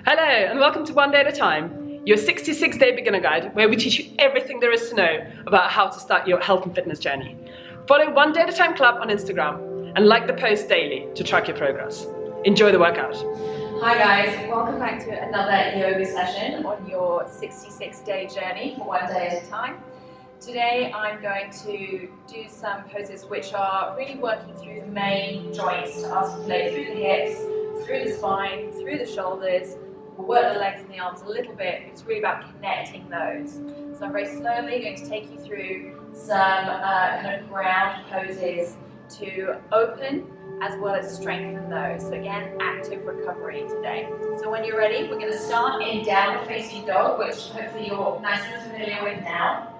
Hello and welcome to One Day at a Time, your 66-day beginner guide where we teach you everything there is to know about how to start your health and fitness journey. Follow One Day at a Time Club on Instagram and like the post daily to track your progress. Enjoy the workout. Hi guys, welcome back to another yoga session on your 66-day journey for one day at a time. Today I'm going to do some poses which are really working through the main joints to articulate through the hips, through the spine, through the shoulders. We'll work the legs and the arms a little bit. It's really about connecting those. So I'm very slowly going to take you through some kind of ground poses to open as well as strengthen those. So again, active recovery today. So when you're ready, we're going to start in downward facing dog, which hopefully you're nice and familiar with now.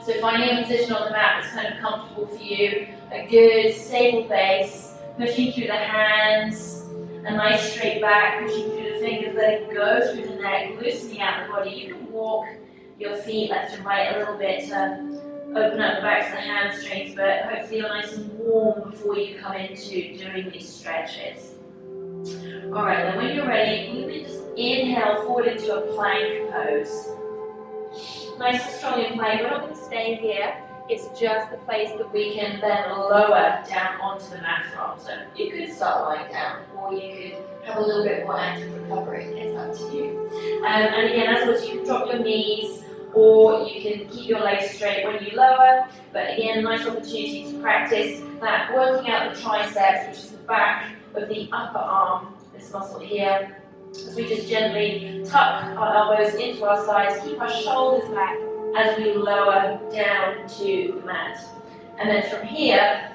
So finding a position on the mat that's kind of comfortable for you, a good stable base, pushing through the hands, a nice straight back, pushing through the fingers, letting go through the neck, loosening out the body. You can walk your feet left and right a little bit to open up the backs of the hamstrings, but hopefully you're nice and warm before you come into doing these stretches. Alright, then when you're ready, you can just inhale forward into a plank pose. Nice and strong in plank. We're not going to stay here. It's just the place that we can then lower down onto the mat from. So you could start lying down, or you could have a little bit more active recovery. It's up to you. And again, as always, you can drop your knees, or you can keep your legs straight when you lower. But again, nice opportunity to practice that working out the triceps, which is the back of the upper arm, this muscle here. As we just gently tuck our elbows into our sides, keep our shoulders back as we lower down to the mat. And then from here,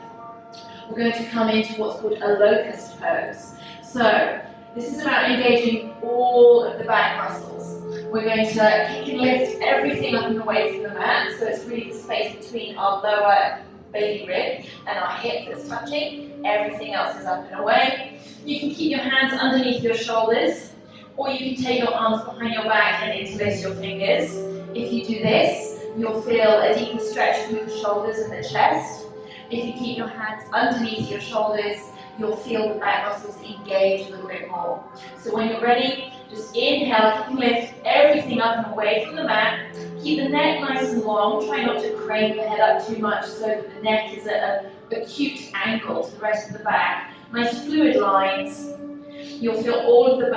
we're going to come into what's called a locust pose. So this is about engaging all of the back muscles. We're going to kick and lift everything up and away from the mat, so it's really the space between our lower baby rib and our hip that's touching. Everything else is up and away. You can keep your hands underneath your shoulders, or you can take your arms behind your back and interlace your fingers. If you do this, you'll feel a deeper stretch through the shoulders and the chest. If you keep your hands underneath your shoulders, you'll feel the back muscles engage a little bit more. So when you're ready, just inhale, kick and lift everything up and away from the mat. Keep the neck nice and long. Try not to crane the head up too much so that the neck is at an acute angle to the rest of the back. Nice fluid lines. You'll feel all of the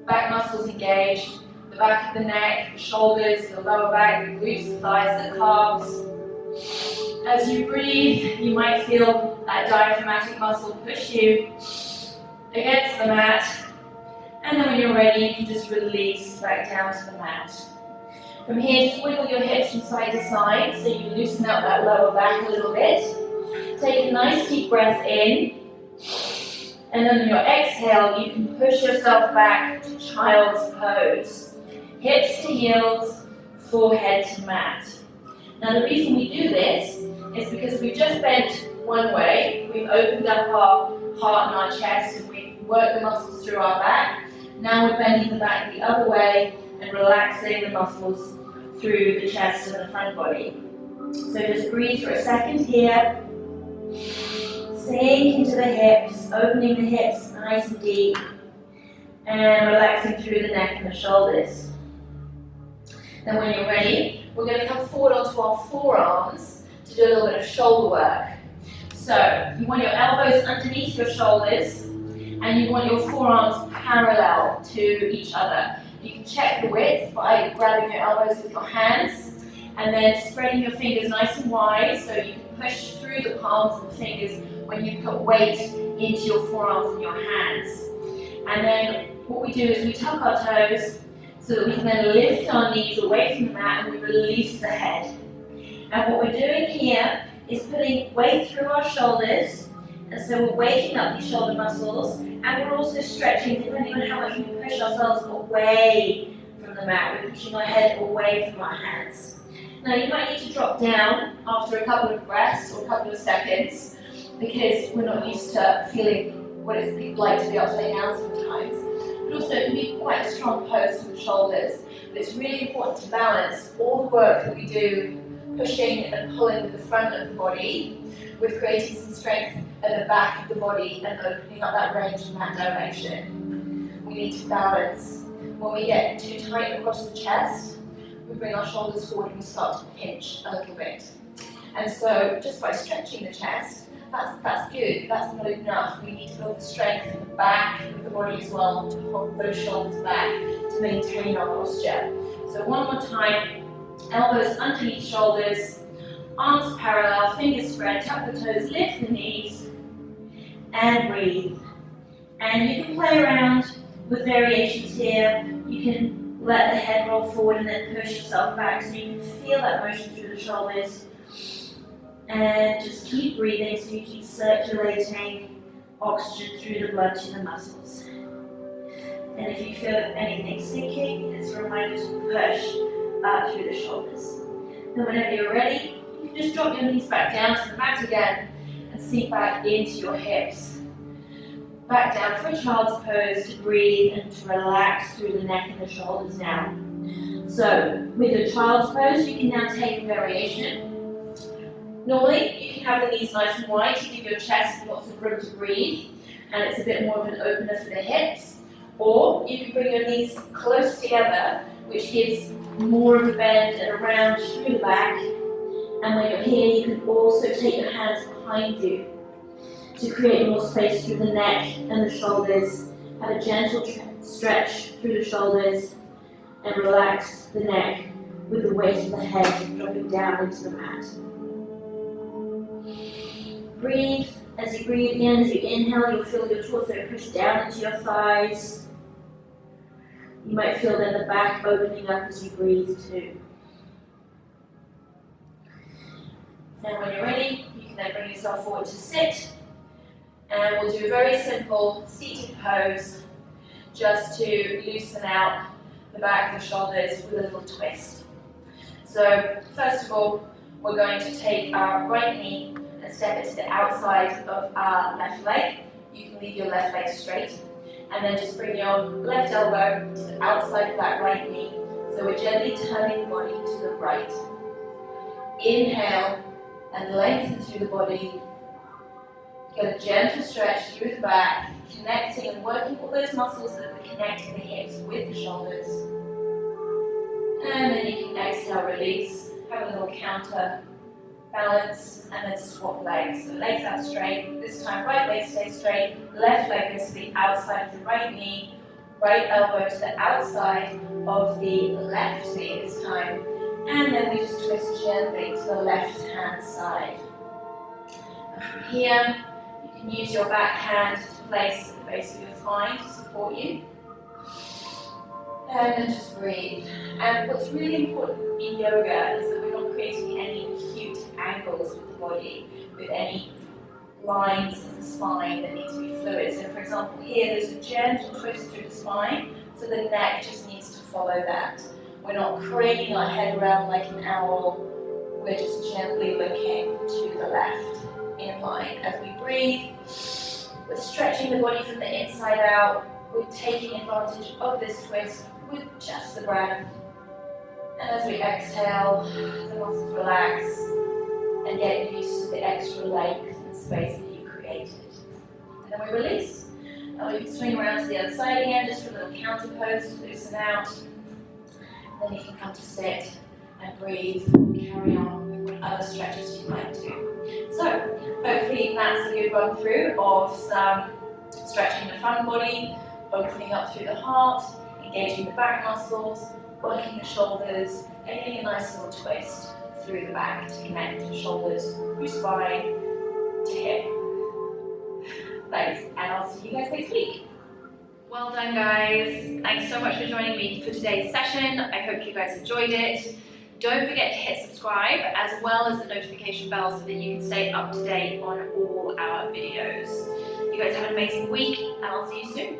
back muscles engaged. The back of the neck, the shoulders, the lower back, the glutes, the thighs, the calves. As you breathe, you might feel that diaphragmatic muscle push you against the mat. And then when you're ready, you can just release back down to the mat. From here, just wiggle your hips from side to side so you loosen out that lower back a little bit. Take a nice deep breath in. And then on your exhale, you can push yourself back to child's pose. Hips to heels, forehead to mat. Now the reason we do this is because we've just bent one way, we've opened up our heart and our chest, and we've worked the muscles through our back. Now we're bending the back the other way and relaxing the muscles through the chest and the front body. So just breathe for a second here. Sink into the hips, opening the hips nice and deep, and relaxing through the neck and the shoulders. Then when you're ready, we're going to come forward onto our forearms to do a little bit of shoulder work. So you want your elbows underneath your shoulders, and you want your forearms parallel to each other. You can check the width by grabbing your elbows with your hands, and then spreading your fingers nice and wide so you can push through the palms and the fingers when you put weight into your forearms and your hands. And then what we do is we tuck our toes so that we can then lift our knees away from the mat and we release the head. And what we're doing here is putting weight through our shoulders, and so we're waking up these shoulder muscles, and we're also stretching depending on how much we push ourselves away from the mat. We're pushing our head away from our hands. Now you might need to drop down after a couple of breaths or a couple of seconds, because we're not used to feeling what it's like to be upside down sometimes. But also it can be quite a strong pose for the shoulders. But it's really important to balance all the work that we do, pushing and pulling with the front of the body, with creating some strength at the back of the body and opening up that range in that direction. we need to balance. When we get too tight across the chest, we bring our shoulders forward and we start to pinch a little bit. And so just by stretching the chest, that's good, that's not enough. We need to build the strength in the back of the body as well to hold those shoulders back to maintain our posture. So one more time, elbows underneath shoulders, arms parallel, fingers spread, tuck the toes, lift the knees, and breathe. And you can play around with variations here. You can let the head roll forward and then push yourself back so you can feel that motion through the shoulders. And just keep breathing so you keep circulating oxygen through the blood to the muscles. And if you feel anything sinking, it's a reminder to push up through the shoulders. And whenever you're ready, you can just drop your knees back down to the mat again and sink back into your hips. Back down for a child's pose to breathe and to relax through the neck and the shoulders now. So with a child's pose, you can now take a variation. Normally, you can have the knees nice and wide to give your chest lots of room to breathe, and it's a bit more of an opener for the hips. Or you can bring your knees close together, which gives more of a bend and a round through the back. And when you're here, you can also take your hands behind you to create more space through the neck and the shoulders. Have a gentle stretch through the shoulders and relax the neck with the weight of the head dropping down into the mat. Breathe. As you breathe in, as you inhale, you'll feel your torso push down into your thighs. You might feel then the back opening up as you breathe too. Then when you're ready, you can then bring yourself forward to sit. And we'll do a very simple seated pose just to loosen out the back of the shoulders with a little twist. So first of all, we're going to take our right knee and step it to the outside of our left leg. You can leave your left leg straight. And then just bring your left elbow to the outside of that right knee. So we're gently turning the body to the right. Inhale and lengthen through the body. Get a gentle stretch through the back, connecting and working all those muscles that are connecting the hips with the shoulders. And then you can exhale, release, have a little counter balance, and then swap legs. So legs out straight, this time right leg stays straight, left leg goes to the outside of the right knee, right elbow to the outside of the left knee this time, and then we just twist gently to the left hand side. And from here, you can use your back hand to place at the base of your thigh to support you. And then just breathe. And what's really important in yoga is that we're not creating any acute angles with the body, with any lines in the spine that need to be fluid. So for example here, there's a gentle twist through the spine, so the neck just needs to follow that. We're not craning our head around like an owl, we're just gently looking to the left in line. As we breathe, we're stretching the body from the inside out, we're taking advantage of this twist with just the breath. And as we exhale, the muscles relax and get used to the extra length and space that you created. And then we release. And we can swing around to the other side again, just for a little counter pose to loosen out. And then you can come to sit and breathe, carry on with other stretches you might do. So, hopefully that's a good run through of some stretching the front body, opening up through the heart, engaging the back muscles, working the shoulders, and getting a nice little twist through the back to connect the shoulders through spine to hip. Thanks, and I'll see you guys next week. Well done, guys. Thanks so much for joining me for today's session. I hope you guys enjoyed it. Don't forget to hit subscribe as well as the notification bell so that you can stay up to date on all our videos. You guys have an amazing week, and I'll see you soon.